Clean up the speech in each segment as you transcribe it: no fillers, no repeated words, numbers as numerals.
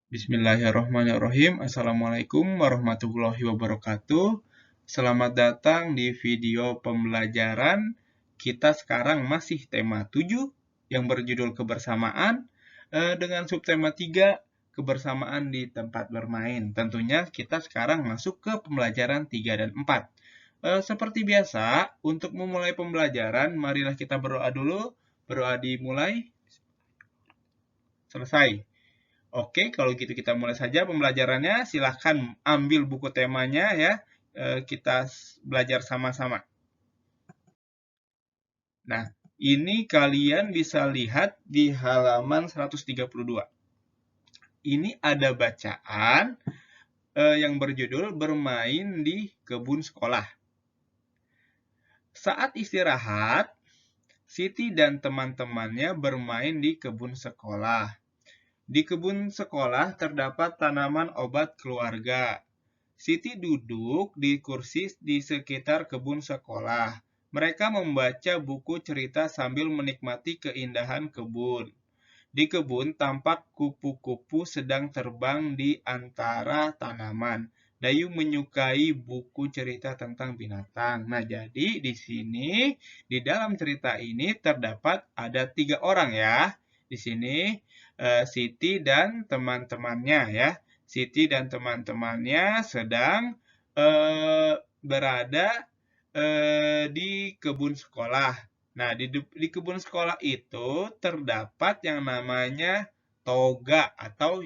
Bismillahirrahmanirrahim. Assalamualaikum warahmatullahi wabarakatuh. Selamat datang di video pembelajaran. Kita sekarang masih tema 7 yang berjudul kebersamaan dengan subtema 3 kebersamaan di tempat bermain. Tentunya kita sekarang masuk ke pembelajaran 3 dan 4. Seperti biasa, untuk memulai pembelajaran, marilah kita berdoa dulu. Berdoa dimulai. Selesai. Oke, kalau gitu kita mulai saja pembelajarannya. Silahkan ambil buku temanya ya. Kita belajar sama-sama. Nah, ini kalian bisa lihat di halaman 132. Ini ada bacaan yang berjudul Bermain di Kebun Sekolah. Saat istirahat, Siti dan teman-temannya bermain di kebun sekolah. Di kebun sekolah terdapat tanaman obat keluarga. Siti duduk di kursi di sekitar kebun sekolah. Mereka membaca buku cerita sambil menikmati keindahan kebun. Di kebun tampak kupu-kupu sedang terbang di antara tanaman. Dayu menyukai buku cerita tentang binatang. Nah, jadi di sini, di dalam cerita ini terdapat ada 3 orang ya. Di sini Siti dan teman-temannya ya. Siti dan teman-temannya sedang berada di kebun sekolah. Nah, di kebun sekolah itu terdapat yang namanya toga atau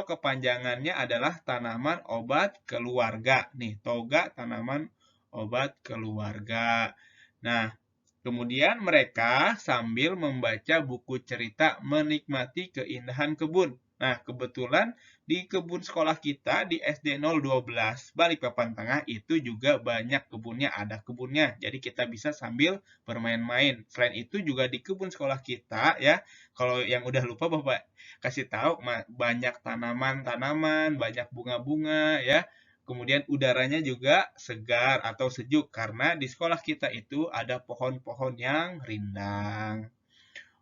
kepanjangannya adalah tanaman obat keluarga. Nih, toga tanaman obat keluarga. Nah, kemudian mereka sambil membaca buku cerita menikmati keindahan kebun. Nah, kebetulan di kebun sekolah kita di SD 012 Balikpapan Tengah itu juga banyak kebunnya, ada kebunnya. Jadi kita bisa sambil bermain-main. Selain itu juga di kebun sekolah kita ya, kalau yang udah lupa Bapak kasih tahu banyak tanaman-tanaman, banyak bunga-bunga ya. Kemudian udaranya juga segar atau sejuk karena di sekolah kita itu ada pohon-pohon yang rindang.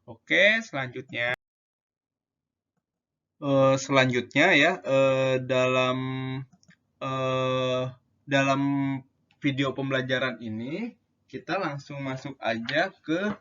Oke, selanjutnya. Selanjutnya ya, eh, dalam video pembelajaran ini kita langsung masuk aja ke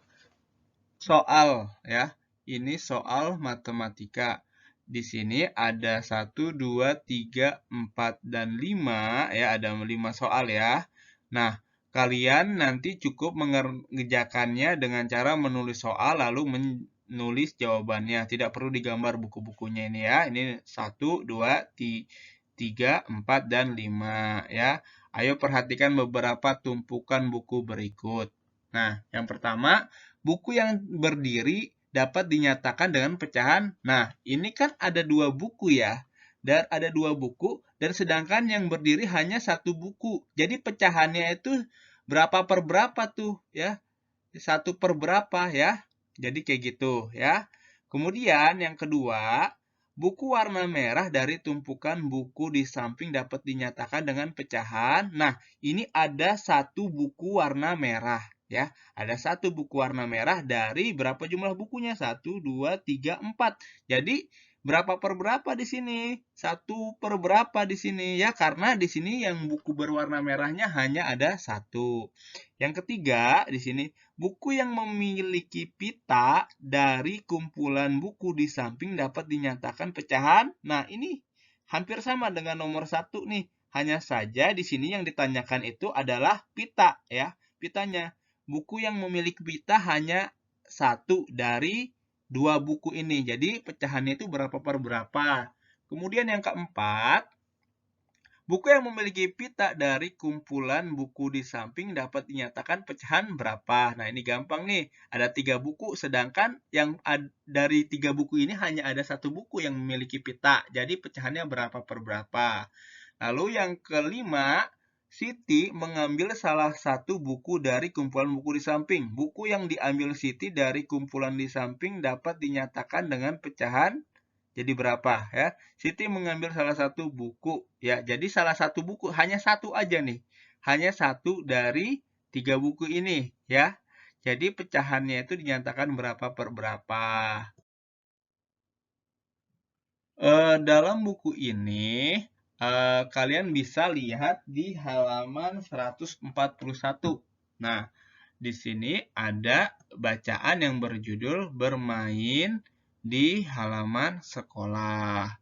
soal ya. Ini soal matematika. Di sini ada 1, 2, 3, 4, dan 5 ya, ada 5 soal ya. Nah, kalian nanti cukup mengerjakannya dengan cara menulis soal lalu menulis jawabannya. Tidak perlu digambar buku-bukunya ini ya. Ini 1, 2, 3, 4, dan 5 ya. Ayo perhatikan beberapa tumpukan buku berikut. Nah, yang pertama, buku yang berdiri dapat dinyatakan dengan pecahan. Nah, ini kan ada 2 buku ya. Dan ada 2 buku, dan sedangkan yang berdiri hanya 1 buku. Jadi pecahannya itu berapa per berapa tuh ya? 1 per berapa ya? Jadi kayak gitu ya. Kemudian yang kedua, buku warna merah dari tumpukan buku di samping dapat dinyatakan dengan pecahan. Nah, ini ada 1 buku warna merah ya. Ada 1 buku warna merah dari berapa jumlah bukunya? 1, 2, 3, 4. Jadi berapa per berapa di sini? 1 per berapa di sini ya? Karena di sini yang buku berwarna merahnya hanya ada 1. Yang ketiga di sini, buku yang memiliki pita dari kumpulan buku di samping dapat dinyatakan pecahan. Nah, ini hampir sama dengan nomor 1 nih. Hanya saja di sini yang ditanyakan itu adalah pita ya, pitanya. Buku yang memiliki pita hanya 1 dari 2 buku ini. Jadi pecahannya itu berapa per berapa. Kemudian yang keempat, buku yang memiliki pita dari kumpulan buku di samping dapat dinyatakan pecahan berapa. Nah, ini gampang nih. Ada 3 buku, sedangkan yang dari 3 buku ini hanya ada 1 buku yang memiliki pita. Jadi pecahannya berapa per berapa. Lalu yang kelima, Siti mengambil salah satu buku dari kumpulan buku di samping. Buku yang diambil Siti dari kumpulan di samping dapat dinyatakan dengan pecahan jadi berapa ya? Siti mengambil salah satu buku ya. Jadi salah satu buku hanya 1 aja nih. Hanya 1 dari 3 buku ini ya. Jadi pecahannya itu dinyatakan berapa per berapa. dalam buku ini kalian bisa lihat di halaman 141. Nah, di sini ada bacaan yang berjudul bermain di halaman sekolah.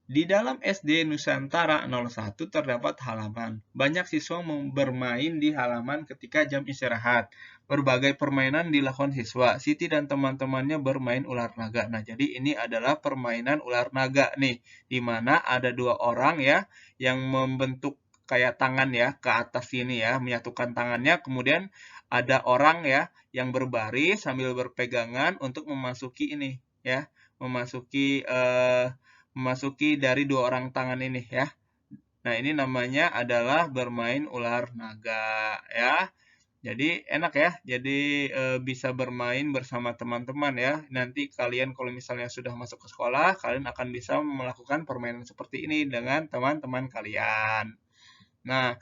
Di dalam SD Nusantara 01 terdapat halaman. Banyak siswa bermain di halaman ketika jam istirahat. Berbagai permainan dilakukan siswa. Siti dan teman-temannya bermain ular naga. Nah, jadi ini adalah permainan ular naga nih, di mana ada dua orang ya yang membentuk kayak tangan ya ke atas sini ya, menyatukan tangannya. Kemudian ada orang ya yang berbaris sambil berpegangan untuk memasuki ini ya, memasuki dari dua orang tangan ini ya. Nah, ini namanya adalah bermain ular naga ya. Jadi enak ya. Jadi bisa bermain bersama teman-teman ya. Nanti kalian kalau misalnya sudah masuk ke sekolah, kalian akan bisa melakukan permainan seperti ini dengan teman-teman kalian. Nah,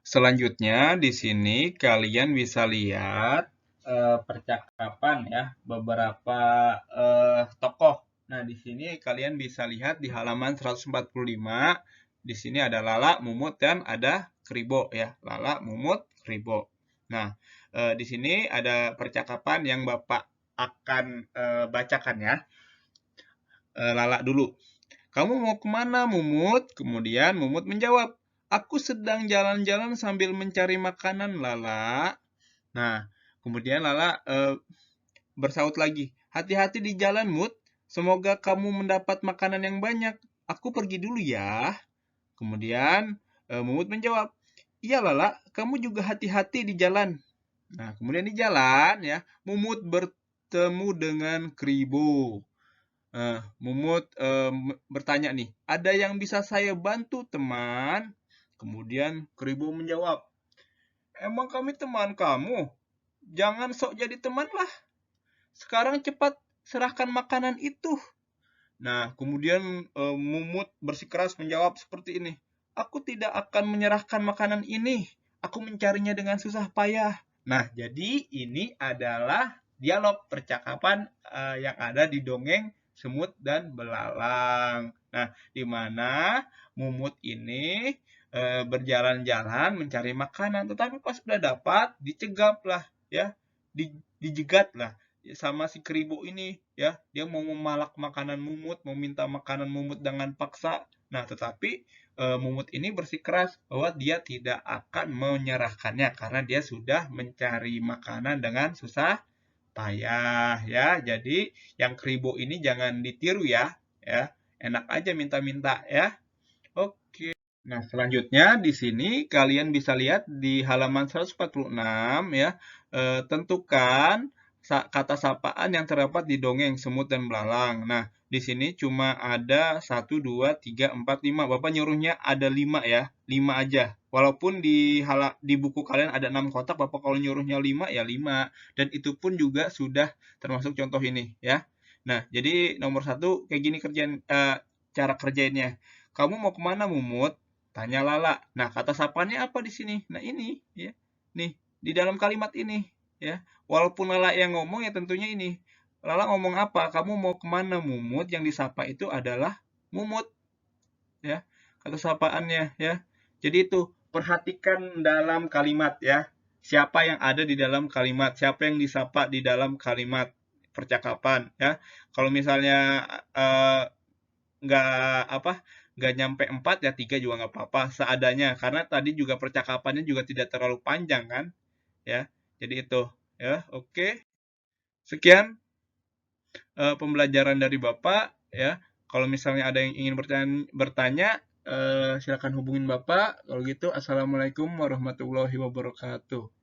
selanjutnya di sini kalian bisa lihat percakapan ya beberapa tokoh. Nah, di sini kalian bisa lihat di halaman 145. Di sini ada Lala, Mumut, dan ada Kribo ya. Lala, Mumut, Kribo. Nah, di sini ada percakapan yang Bapak akan bacakan ya. Lala dulu. Kamu mau kemana, Mumut? Kemudian Mumut menjawab, aku sedang jalan-jalan sambil mencari makanan, Lala. Nah, kemudian Lala bersaut lagi, hati-hati di jalan, Mut. Semoga kamu mendapat makanan yang banyak. Aku pergi dulu ya. Kemudian Mumut menjawab, iya Lala, kamu juga hati-hati di jalan. Nah, kemudian di jalan ya, Mumut bertemu dengan Kribo. Mumut bertanya nih, ada yang bisa saya bantu teman? Kemudian Kribo menjawab, emang kami teman kamu? Jangan sok jadi teman lah. Sekarang cepat serahkan makanan itu. Nah, kemudian Mumut bersikeras menjawab seperti ini, aku tidak akan menyerahkan makanan ini. Aku mencarinya dengan susah payah. Nah, jadi ini adalah dialog percakapan yang ada di dongeng Semut dan Belalang. Nah, di mana Mumut ini berjalan-jalan mencari makanan, tetapi pas sudah dapat dicegap lah, ya, dijegat lah sama si Kribo ini, ya, dia mau memalak makanan Mumut, mau minta makanan Mumut dengan paksa. Nah, tetapi Mumut ini bersikeras bahwa dia tidak akan menyerahkannya karena dia sudah mencari makanan dengan susah payah ya. Jadi yang Kribo ini jangan ditiru ya. Enak aja minta-minta ya. Oke. Nah, selanjutnya di sini kalian bisa lihat di halaman 146 ya. Tentukan kata sapaan yang terdapat di dongeng Semut dan Belalang. Nah, di sini cuma ada 1, 2, 3, 4, 5. Bapak nyuruhnya ada 5 ya. 5 aja. Walaupun di buku kalian ada 6 kotak, Bapak kalau nyuruhnya 5 ya 5. Dan itu pun juga sudah termasuk contoh ini ya. Nah, jadi nomor 1 kayak gini cara kerjainnya. Kamu mau kemana, Mumut? Tanya Lala. Nah, kata sapaannya apa di sini? Nah, ini ya. Nih, di dalam kalimat ini ya. Walaupun Lala yang ngomong ya tentunya ini. Lala ngomong apa? Kamu mau kemana, Mumut? Yang disapa itu adalah Mumut. Ya, kata sapaannya ya. Jadi itu, perhatikan dalam kalimat ya. Siapa yang ada di dalam kalimat, siapa yang disapa di dalam kalimat percakapan ya. Kalau misalnya nggak nyampe 4 ya 3 juga nggak apa-apa, seadanya. Karena tadi juga percakapannya juga tidak terlalu panjang kan ya. Jadi itu ya, oke. Sekian pembelajaran dari Bapak ya. Kalau misalnya ada yang ingin bertanya, silakan hubungin Bapak. Kalau gitu, assalamualaikum warahmatullahi wabarakatuh.